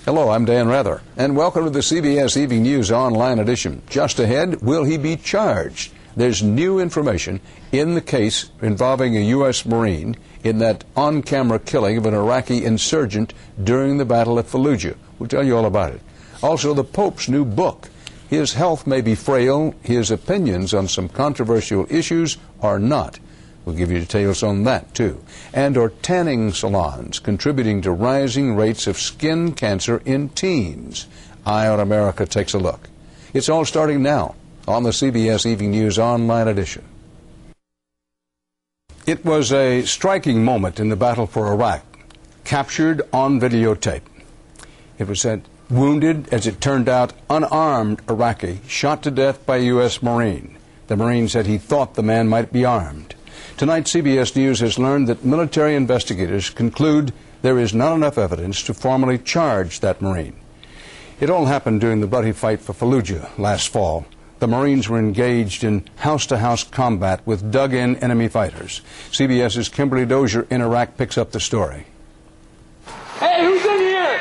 Hello, I'm Dan Rather, and welcome to the CBS Evening News Online Edition. Just ahead, will he be charged? There's new information in the case involving a U.S. Marine in that on-camera killing of an Iraqi insurgent during the battle at Fallujah. We'll tell you all about it. Also, the Pope's new book. His health may be frail. His opinions on some controversial issues are not. We'll give you details on that, too. And are tanning salons contributing to rising rates of skin cancer in teens? Eye on America takes a look. It's all starting now on the CBS Evening News Online Edition. It was a striking moment in the battle for Iraq, captured on videotape. It was that wounded, as it turned out, unarmed Iraqi shot to death by a U.S. Marine. The Marine said he thought the man might be armed. Tonight, CBS News has learned that military investigators conclude there is not enough evidence to formally charge that Marine. It all happened during the bloody fight for Fallujah last fall. The Marines were engaged in house-to-house combat with dug-in enemy fighters. CBS's Kimberly Dozier in Iraq picks up the story. Hey, who's in here?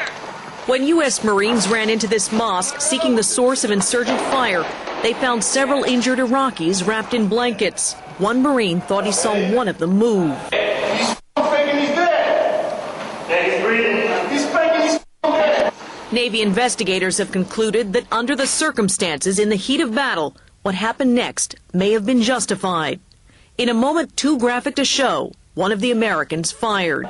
When U.S. Marines ran into this mosque seeking the source of insurgent fire, they found several injured Iraqis wrapped in blankets. One Marine thought he saw one of them move. He's faking he's dead. Yeah, he's breathing. He's faking he's dead. Navy investigators have concluded that under the circumstances in the heat of battle, what happened next may have been justified. In a moment too graphic to show, one of the Americans fired.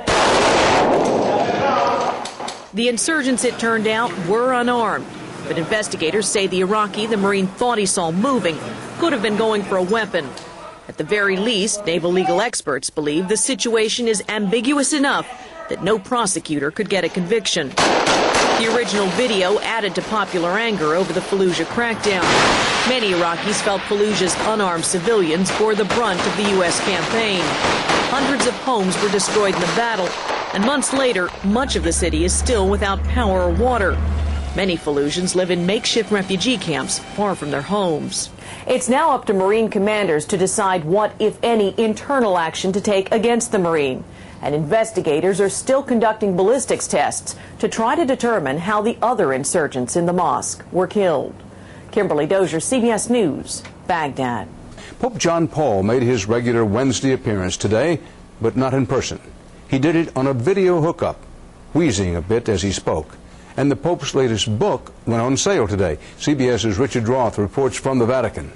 The insurgents, it turned out, were unarmed. But investigators say the Iraqi the Marine thought he saw moving could have been going for a weapon. At the very least, naval legal experts believe the situation is ambiguous enough that no prosecutor could get a conviction. The original video added to popular anger over the Fallujah crackdown. Many Iraqis felt Fallujah's unarmed civilians bore the brunt of the U.S. campaign. Hundreds of homes were destroyed in the battle, and months later, much of the city is still without power or water. Many Fallujahs live in makeshift refugee camps far from their homes. It's now up to Marine commanders to decide what, if any, internal action to take against the Marine. And investigators are still conducting ballistics tests to try to determine how the other insurgents in the mosque were killed. Kimberly Dozier, CBS News, Baghdad. Pope John Paul made his regular Wednesday appearance today, but not in person. He did it on a video hookup, wheezing a bit as he spoke. And the Pope's latest book went on sale today. CBS's Richard Roth reports from the Vatican.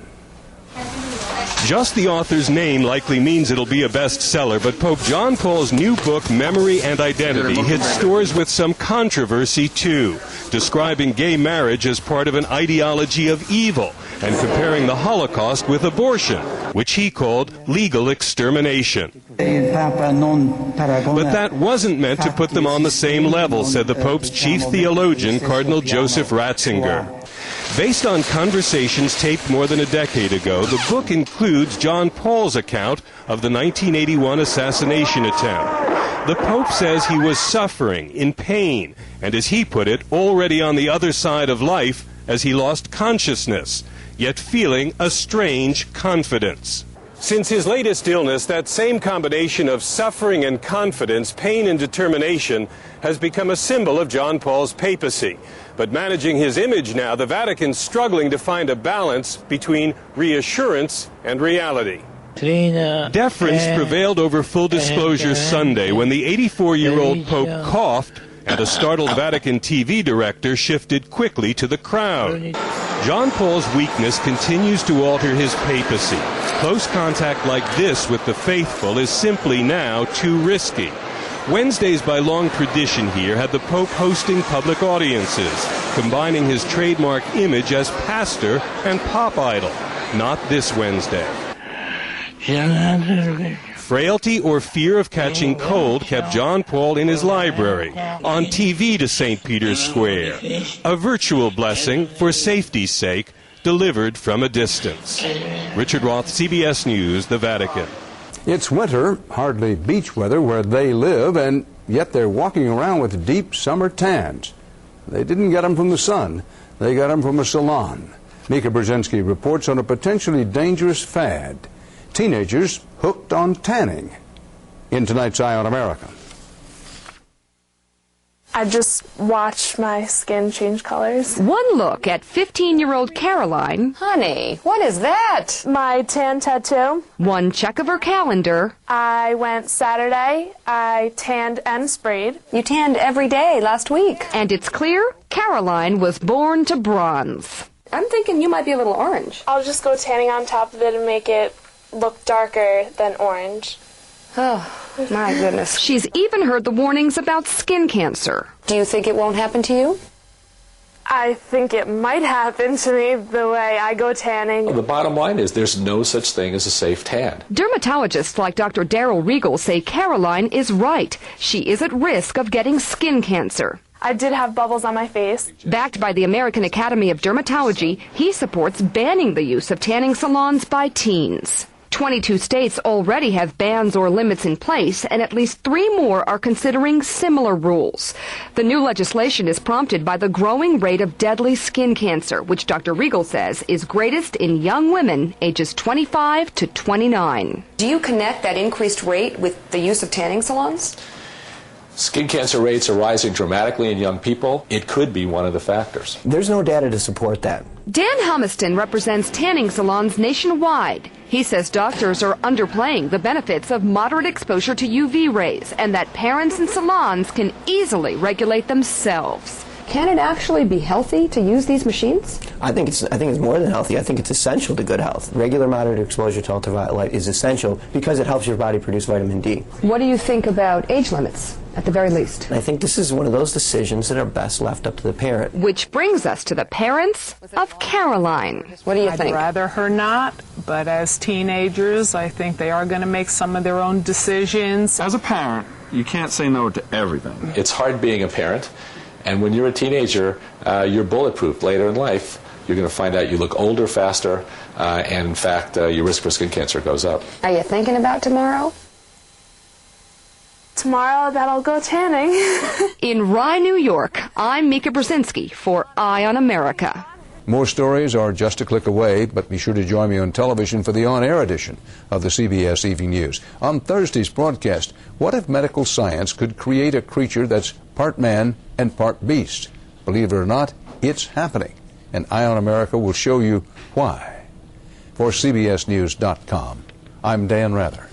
Just the author's name likely means it'll be a bestseller, but Pope John Paul's new book, Memory and Identity, hit stores with some controversy, too, describing gay marriage as part of an ideology of evil and comparing the Holocaust with abortion, which he called legal extermination. But that wasn't meant to put them on the same level, said the Pope's chief theologian, Cardinal Joseph Ratzinger. Based on conversations taped more than a decade ago, the book includes John Paul's account of the 1981 assassination attempt. The Pope says he was suffering, in pain, and as he put it, already on the other side of life as he lost consciousness, yet feeling a strange confidence. Since his latest illness, that same combination of suffering and confidence, pain and determination, has become a symbol of John Paul's papacy. But managing his image now, the Vatican's struggling to find a balance between reassurance and reality. Deference prevailed over full disclosure Sunday when the 84-year-old Pope coughed and a startled Vatican TV director shifted quickly to the crowd. John Paul's weakness continues to alter his papacy. Close contact like this with the faithful is simply now too risky. Wednesdays, by long tradition here, had the Pope hosting public audiences, combining his trademark image as pastor and pop idol. Not this Wednesday. Frailty or fear of catching cold kept John Paul in his library, on TV to St. Peter's Square. A virtual blessing, for safety's sake, delivered from a distance. Richard Roth, CBS News, the Vatican. It's winter, hardly beach weather where they live, and yet they're walking around with deep summer tans. They didn't get them from the sun. They got them from a salon. Mika Brzezinski reports on a potentially dangerous fad. Teenagers hooked on tanning. In tonight's Eye on America. I just watch my skin change colors. One look at 15-year-old Caroline. Honey, what is that? My tan tattoo. One check of her calendar. I went Saturday. I tanned and sprayed. You tanned every day last week. And it's clear Caroline was born to bronze. I'm thinking you might be a little orange. I'll just go tanning on top of it and make it look darker than orange. Oh, my goodness. She's even heard the warnings about skin cancer. Do you think it won't happen to you? I think it might happen to me the way I go tanning. Well, the bottom line is there's no such thing as a safe tan. Dermatologists like Dr. Daryl Regal say Caroline is right. She is at risk of getting skin cancer. I did have bubbles on my face. Backed by the American Academy of Dermatology, he supports banning the use of tanning salons by teens. 22 states already have bans or limits in place, and at least 3 more are considering similar rules. The new legislation is prompted by the growing rate of deadly skin cancer, which Dr. Regal says is greatest in young women ages 25 to 29. Do you connect that increased rate with the use of tanning salons? Skin cancer rates are rising dramatically in young people. It could be one of the factors. There's no data to support that. Dan Humiston represents tanning salons nationwide. He says doctors are underplaying the benefits of moderate exposure to UV rays and that parents and salons can easily regulate themselves. Can it actually be healthy to use these machines? I think it's more than healthy. I think it's essential to good health. Regular moderate exposure to ultraviolet light is essential because it helps your body produce vitamin D. What do you think about age limits, at the very least? I think this is one of those decisions that are best left up to the parent. Which brings us to the parents of Caroline. What do you think? I'd rather her not, but as teenagers, I think they are going to make some of their own decisions. As a parent, you can't say no to everything. It's hard being a parent, and when you're a teenager, you're bulletproof. Later in life, you're going to find out you look older faster, and in fact, your risk for skin cancer goes up. Are you thinking about tomorrow? Tomorrow, that'll go tanning. In Rye, New York, I'm Mika Brzezinski for Eye on America. More stories are just a click away, but be sure to join me on television for the on-air edition of the CBS Evening News. On Thursday's broadcast, what if medical science could create a creature that's part man and part beast? Believe it or not, it's happening. And Eye on America will show you why. For CBSNews.com, I'm Dan Rather.